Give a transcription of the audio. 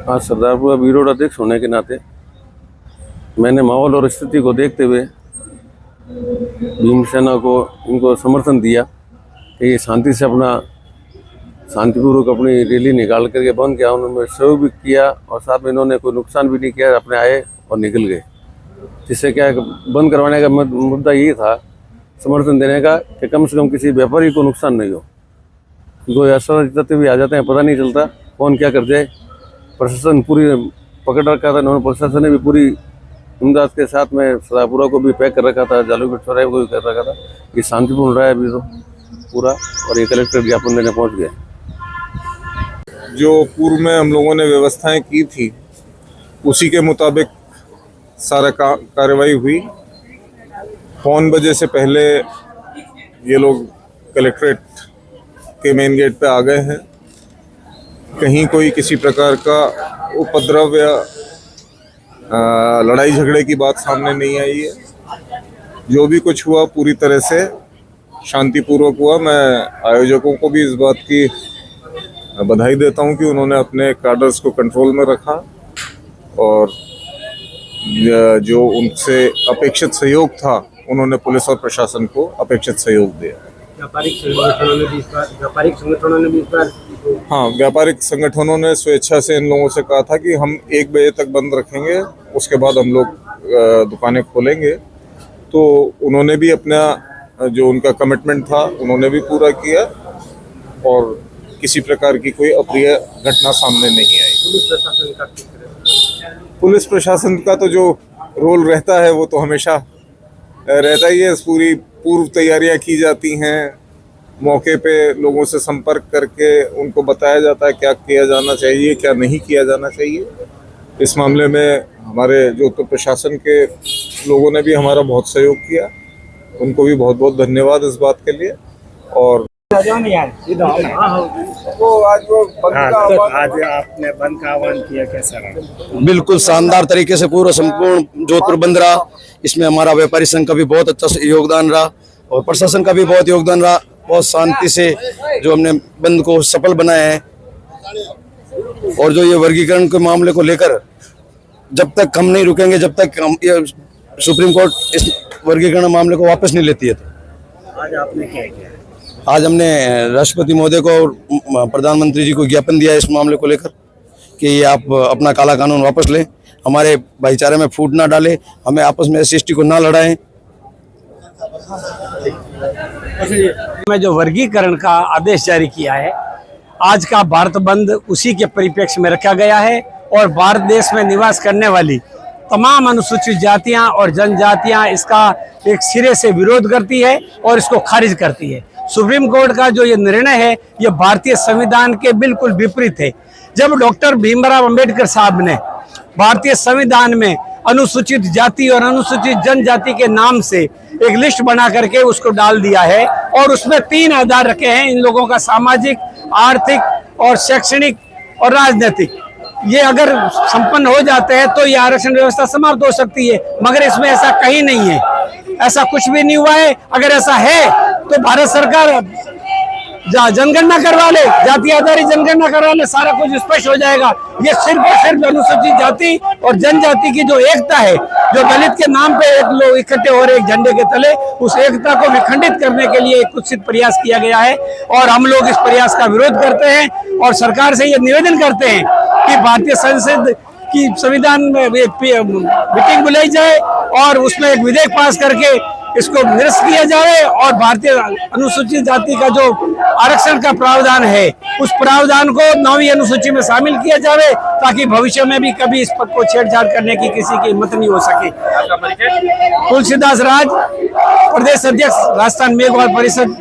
आज सरदारपुरा ब्यूरो अध्यक्ष होने के नाते मैंने माहौल और स्थिति को देखते हुए भीमसेना को इनको समर्थन दिया कि ये शांतिपूर्वक अपनी रैली निकाल करके बंद किया। उन्होंने सहयोग भी किया और साथ में इन्होंने कोई नुकसान भी नहीं किया, अपने आए और निकल गए। जिससे क्या है, बंद करवाने का मुद्दा यही था, समर्थन देने का, कि कम से कम किसी व्यापारी को नुकसान नहीं हो। कोई असर भी आ जाते हैं, पता नहीं चलता कौन क्या कर जाए। प्रशासन पूरी पकड़ रखा था इन्होंने, प्रशासन ने भी पूरी इमदाद के साथ में सरदारपुरा को भी पैक कर रखा था, जालूपेट चौराहे को भी कर रखा था। ये शांतिपूर्ण रहा है अभी तो पूरा, और ये कलेक्टर ज्ञापन देने पहुंच गए। जो पूर्व में हम लोगों ने व्यवस्थाएं की थी उसी के मुताबिक सारा कार्रवाई हुई। पौन बजे से पहले ये लोग कलेक्ट्रेट के मेन गेट पे आ गए हैं। कहीं कोई किसी प्रकार का उपद्रव या लड़ाई झगड़े की बात सामने नहीं आई है। जो भी कुछ हुआ पूरी तरह से शांतिपूर्वक हुआ। मैं आयोजकों को भी इस बात की बधाई देता हूं कि उन्होंने अपने कार्डर्स को कंट्रोल में रखा और जो उनसे अपेक्षित सहयोग था उन्होंने पुलिस और प्रशासन को अपेक्षित सहयोग दिया। व्यापारिक संगठनों ने भी इस बार हाँ, व्यापारिक संगठनों ने स्वेच्छा से इन लोगों से कहा था कि हम 1 बजे तक बंद रखेंगे, उसके बाद हम लोग दुकानें खोलेंगे। तो उन्होंने भी अपना जो उनका कमिटमेंट था उन्होंने भी पूरा किया और किसी प्रकार की कोई अप्रिय घटना सामने नहीं आई। पुलिस प्रशासन का तो जो रोल रहता है वो तो हमेशा रहता ही है। पूरी पूर्व तैयारियां की जाती हैं, मौके पे लोगों से संपर्क करके उनको बताया जाता है क्या किया जाना चाहिए, क्या नहीं किया जाना चाहिए। इस मामले में हमारे जो उत्तर प्रशासन के लोगों ने भी हमारा बहुत सहयोग किया, उनको भी बहुत बहुत धन्यवाद इस बात के लिए। और आज आपने बंद का आह्वान किया, कैसा रहा? बिल्कुल शानदार तरीके से पूरा संपूर्ण जोधपुर बंद रहा। इसमें हमारा व्यापारी संघ का भी बहुत अच्छा योगदान रहा और प्रशासन का भी बहुत योगदान रहा। बहुत शांति से जो हमने बंद को सफल बनाया है। और जो ये वर्गीकरण के मामले को लेकर जब तक हम नहीं रुकेंगे, जब तक हम ये सुप्रीम कोर्ट इस वर्गीकरण मामले को वापस नहीं लेती है। तो आज आपने क्या किया? आज हमने राष्ट्रपति महोदय को और प्रधानमंत्री जी को ज्ञापन दिया है इस मामले को लेकर कि ये आप अपना काला कानून वापस लें, हमारे भाईचारे में फूट ना डालें, हमें आपस में SC/ST को ना लड़ाएं। में जो वर्गीकरण का आदेश जारी किया है, आज का भारत बंद उसी के परिप्रेक्ष्य में रखा गया है और भारत देश में निवास करने वाली तमाम अनुसूचित जातियां और जनजातियां इसका एक सिरे से विरोध करती है और इसको खारिज करती है। सुप्रीम कोर्ट का जो ये निर्णय है ये भारतीय संविधान के बिल्कुल विपरीत है। जब डॉक्टर भीमराव अंबेडकर साहब ने भारतीय संविधान में अनुसूचित जाति और अनुसूचित जनजाति के नाम से एक लिस्ट बना करके उसको डाल दिया है और उसमें 3 आधार रखे हैं इन लोगों का, सामाजिक, आर्थिक और शैक्षणिक और राजनीतिक। ये अगर संपन्न हो जाते हैं तो ये आरक्षण व्यवस्था समाप्त हो सकती है, मगर इसमें ऐसा कहीं नहीं है, ऐसा कुछ भी नहीं हुआ है। अगर ऐसा है तो भारत सरकार जनगणना करवा ले, जाति आधारित जनगणना करवा ले, सारा कुछ स्पष्ट हो जाएगा। ये सिर्फ और सिर्फ अनुसूचित जाति और जनजाति की जो एकता है, जो दलित के नाम पे एक लोग इकट्ठे हो रहे एक झंडे के तले, उस एकता को विखंडित करने के लिए एक कुत्सित प्रयास किया गया है और हम लोग इस प्रयास का विरोध करते हैं और सरकार से ये निवेदन करते हैं कि भारतीय संसद की संविधान में मीटिंग बुलाई जाए और उसमें एक विधेयक पास करके इसको निरस्त किया जाए और भारतीय अनुसूचित जाति का जो आरक्षण का प्रावधान है उस प्रावधान को 9वीं अनुसूची में शामिल किया जाए ताकि भविष्य में भी कभी इस पद को छेड़छाड़ करने की किसी की हिम्मत नहीं हो सके। तुलसीदास राज, प्रदेश अध्यक्ष, राजस्थान मेघवाल परिषद।